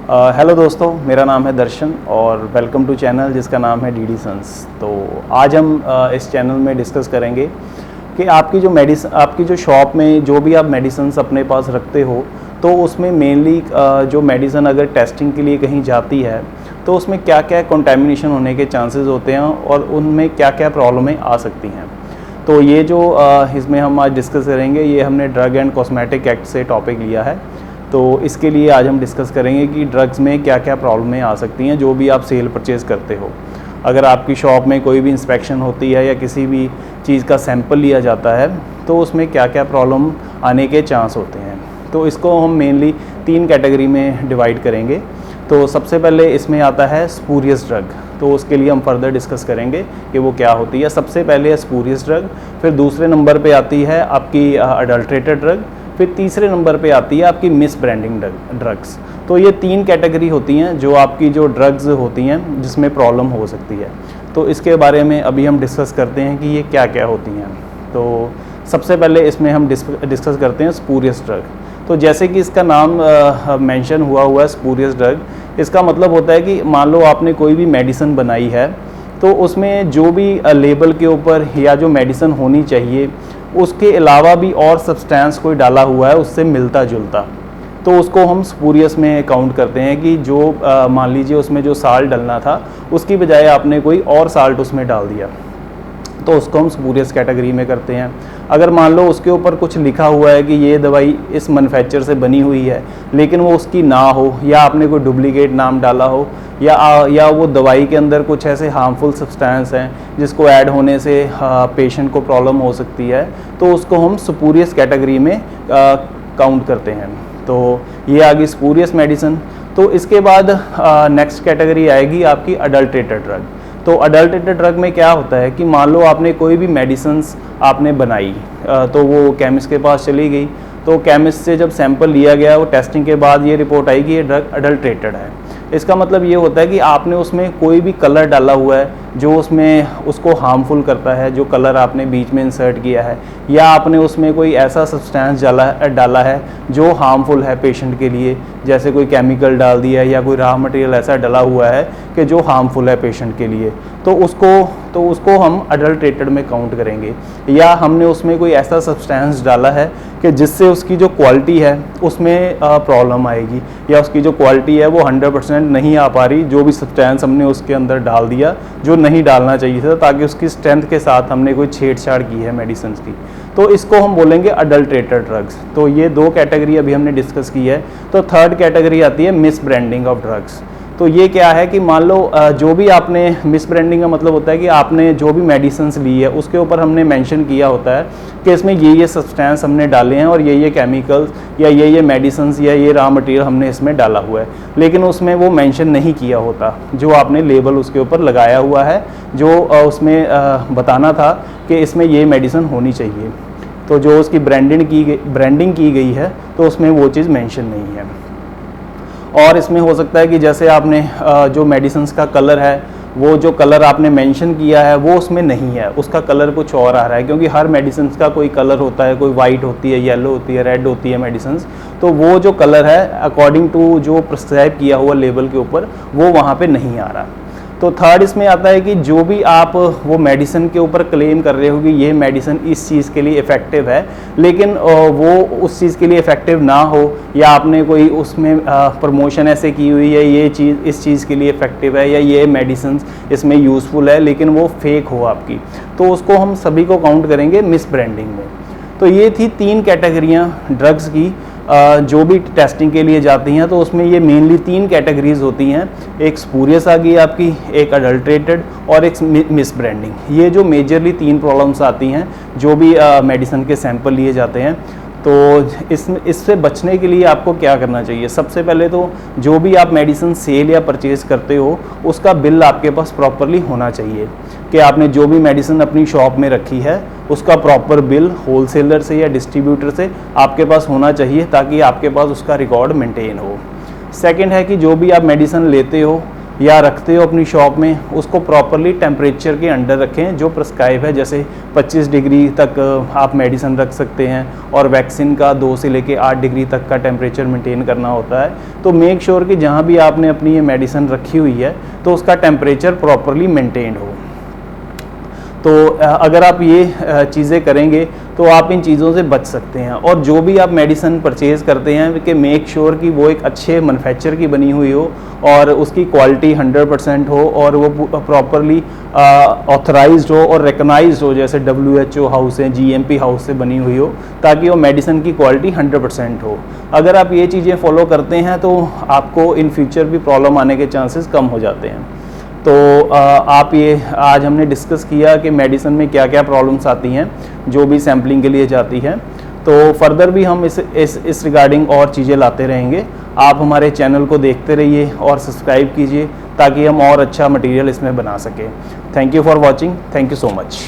Hello दोस्तों, मेरा नाम है दर्शन और वेलकम टू चैनल जिसका नाम है डीडी सन्स। तो आज हम इस चैनल में डिस्कस करेंगे कि आपकी जो शॉप में जो भी आप मेडिसिन्स अपने पास रखते हो, तो उसमें मेनली जो मेडिसिन अगर टेस्टिंग के लिए कहीं जाती है तो उसमें क्या क्या कंटेमिनेशन होने के चांसेस होते हैं और उनमें क्या क्या प्रॉब्लमें आ सकती हैं। तो ये जो इसमें हम आज डिस्कस करेंगे, ये हमने ड्रग एंड कॉस्मेटिक एक्ट से टॉपिक लिया है। तो इसके लिए आज हम डिस्कस करेंगे कि ड्रग्स में क्या क्या प्रॉब्लमें आ सकती हैं जो भी आप सेल परचेज़ करते हो। अगर आपकी शॉप में कोई भी इंस्पेक्शन होती है या किसी भी चीज़ का सैंपल लिया जाता है तो उसमें क्या क्या प्रॉब्लम आने के चांस होते हैं। तो इसको हम मेनली 3 कैटेगरी में डिवाइड करेंगे। तो सबसे पहले इसमें आता है स्पूरियस ड्रग, तो उसके लिए हम फर्दर डिस्कस करेंगे कि वो क्या होती है। सबसे पहले है स्पूरियस ड्रग, फिर दूसरे नंबर पे आती है आपकी अडल्ट्रेटेड ड्रग, फिर तीसरे नंबर पे आती है आपकी मिस ब्रांडिंग ड्रग्स। तो ये 3 कैटेगरी होती हैं जो आपकी जो ड्रग्स होती हैं जिसमें प्रॉब्लम हो सकती है। तो इसके बारे में अभी हम डिस्कस करते हैं कि ये क्या क्या होती हैं। तो सबसे पहले इसमें हम डिस्कस करते हैं स्पूरियस ड्रग। तो जैसे कि इसका नाम मेंशन हुआ है स्पूरियस ड्रग, इसका मतलब होता है कि मान लो आपने कोई भी मेडिसिन बनाई है तो उसमें जो भी लेबल के ऊपर या जो मेडिसिन होनी चाहिए उसके अलावा भी और सब्सटेंस कोई डाला हुआ है उससे मिलता जुलता, तो उसको हम स्पूरियस में काउंट करते हैं कि जो मान लीजिए उसमें जो साल्ट डलना था उसकी बजाय आपने कोई और साल्ट उसमें डाल दिया, तो उसको हम स्पूरियस कैटेगरी में करते हैं। अगर मान लो उसके ऊपर कुछ लिखा हुआ है कि ये दवाई इस मैन्युफैक्चर से बनी हुई है लेकिन वो उसकी ना हो, या आपने कोई डुप्लीकेट नाम डाला हो, या वो दवाई के अंदर कुछ ऐसे हार्मफुल सब्सटेंस हैं जिसको ऐड होने से पेशेंट को प्रॉब्लम हो सकती है, तो उसको हम स्पूरियस कैटेगरी में काउंट करते हैं। तो ये आ गई स्पूरियस मेडिसिन। तो इसके बाद नेक्स्ट कैटेगरी आएगी आपकी अडल्ट्रेटेड ड्रग। तो अडल्ट्रेटेड ड्रग में क्या होता है कि मान लो आपने कोई भी मेडिसिन्स आपने बनाई, तो वो केमिस्ट के पास चली गई, तो केमिस्ट से जब सैंपल लिया गया वो टेस्टिंग के बाद ये रिपोर्ट आई कि ये ड्रग अडल्ट्रेटेड है। इसका मतलब ये होता है कि आपने उसमें कोई भी कलर डाला हुआ है जो उसमें उसको हार्मफुल करता है, जो कलर आपने बीच में इंसर्ट किया है, या आपने उसमें कोई ऐसा सब्सटेंस डाला है जो हार्मफुल है पेशेंट के लिए, जैसे कोई केमिकल डाल दिया है या कोई रॉ मटेरियल ऐसा डला हुआ है कि जो हार्मफुल है पेशेंट के लिए, तो उसको हम अडल्ट्रेटेड में काउंट करेंगे। या हमने उसमें कोई ऐसा सब्सटेंस डाला है कि जिससे उसकी जो क्वालिटी है उसमें प्रॉब्लम आएगी, या उसकी जो क्वालिटी है वो 100% नहीं आ पा रही, जो भी सब्सटेंस हमने उसके अंदर डाल दिया जो नहीं डालना चाहिए था, ताकि उसकी स्ट्रेंथ के साथ हमने कोई छेड़छाड़ की है मेडिसिन की, तो इसको हम बोलेंगे अडल्ट्रेटेड ड्रग्स। तो ये 2 कैटेगरी अभी हमने डिस्कस की है। तो थर्ड कैटेगरी आती है मिस ब्रांडिंग ऑफ ड्रग्स। तो ये क्या है कि मान लो जो भी आपने मिस ब्रांडिंग का मतलब होता है कि आपने जो भी मेडिसिन्स ली है उसके ऊपर हमने मेंशन किया होता है कि इसमें ये सब्सटेंस हमने डाले हैं और ये केमिकल्स या ये मेडिसिन्स या ये रॉ मटेरियल हमने इसमें डाला हुआ है, लेकिन उसमें वो मेंशन नहीं किया होता जो आपने लेबल उसके ऊपर लगाया हुआ है, जो उसमें बताना था कि इसमें ये मेडिसिन होनी चाहिए। तो जो उसकी ब्रांडिंग की गई है तो उसमें वो चीज़ मेंशन नहीं है। और इसमें हो सकता है कि जैसे आपने जो मेडिसिन्स का कलर है, वो जो कलर आपने मेंशन किया है वो उसमें नहीं है, उसका कलर कुछ और आ रहा है, क्योंकि हर मेडिसिन्स का कोई कलर होता है, कोई वाइट होती है, येलो होती है, रेड होती है मेडिसिन्स, तो वो जो कलर है अकॉर्डिंग टू जो प्रिस्क्राइब किया हुआ लेबल के ऊपर वो वहाँ पे नहीं आ रहा। तो थर्ड इसमें आता है कि जो भी आप वो मेडिसिन के ऊपर क्लेम कर रहे हो कि ये मेडिसिन इस चीज़ के लिए इफ़ेक्टिव है, लेकिन वो उस चीज़ के लिए इफ़ेक्टिव ना हो, या आपने कोई उसमें प्रमोशन ऐसे की हुई है ये चीज़ इस चीज़ के लिए इफ़ेक्टिव है, या ये मेडिसिन इसमें यूज़फुल है लेकिन वो फेक हो आपकी, तो उसको हम सभी को काउंट करेंगे मिस ब्रांडिंग में। तो ये थी 3 कैटेगरियाँ ड्रग्स की जो भी टेस्टिंग के लिए जाती हैं। तो उसमें ये मेनली 3 कैटेगरीज होती हैं, एक स्पूरियस आ गई आपकी, एक अडल्ट्रेटेड और एक मिस ब्रांडिंग। ये जो मेजरली 3 प्रॉब्लम्स आती हैं जो भी मेडिसिन के सैंपल लिए जाते हैं। तो इससे बचने के लिए आपको क्या करना चाहिए? सबसे पहले तो जो भी आप मेडिसिन सेल या परचेज़ करते हो उसका बिल आपके पास प्रॉपरली होना चाहिए, कि आपने जो भी मेडिसिन अपनी शॉप में रखी है उसका प्रॉपर बिल होलसेलर से या डिस्ट्रीब्यूटर से आपके पास होना चाहिए, ताकि आपके पास उसका रिकॉर्ड मेंटेन हो। सेकंड है कि जो भी आप मेडिसिन लेते हो या रखते हो अपनी शॉप में, उसको प्रॉपरली टेम्परेचर के अंडर रखें जो प्रिस्क्राइब है। जैसे 25 डिग्री तक आप मेडिसिन रख सकते हैं और वैक्सीन का 2 से लेके 8 डिग्री तक का टेम्परेचर मेंटेन करना होता है। तो मेक श्योर कि जहाँ भी आपने अपनी ये मेडिसिन रखी हुई है तो उसका टेम्परेचर प्रॉपरली मेंटेन हो। तो अगर आप ये चीज़ें करेंगे तो आप इन चीज़ों से बच सकते हैं। और जो भी आप मेडिसिन परचेज़ करते हैं कि मेक श्योर कि वो एक अच्छे मैन्युफैक्चर की बनी हुई हो और उसकी क्वालिटी 100% हो और वो प्रॉपरली ऑथराइज्ड हो और रिकग्नाइज्ड हो, जैसे WHO हाउस है, GMP हाउस से बनी हुई हो, ताकि वो मेडिसिन की क्वालिटी 100% हो। अगर आप ये चीज़ें फॉलो करते हैं तो आपको इन फ्यूचर भी प्रॉब्लम आने के चांसेस कम हो जाते हैं। तो आप ये आज हमने डिस्कस किया कि मेडिसिन में क्या क्या प्रॉब्लम्स आती हैं जो भी सैम्पलिंग के लिए जाती हैं। तो फर्दर भी हम इस रिगार्डिंग और चीज़ें लाते रहेंगे। आप हमारे चैनल को देखते रहिए और सब्सक्राइब कीजिए ताकि हम और अच्छा मटेरियल इसमें बना सकें। Thank you for watching. Thank you so much.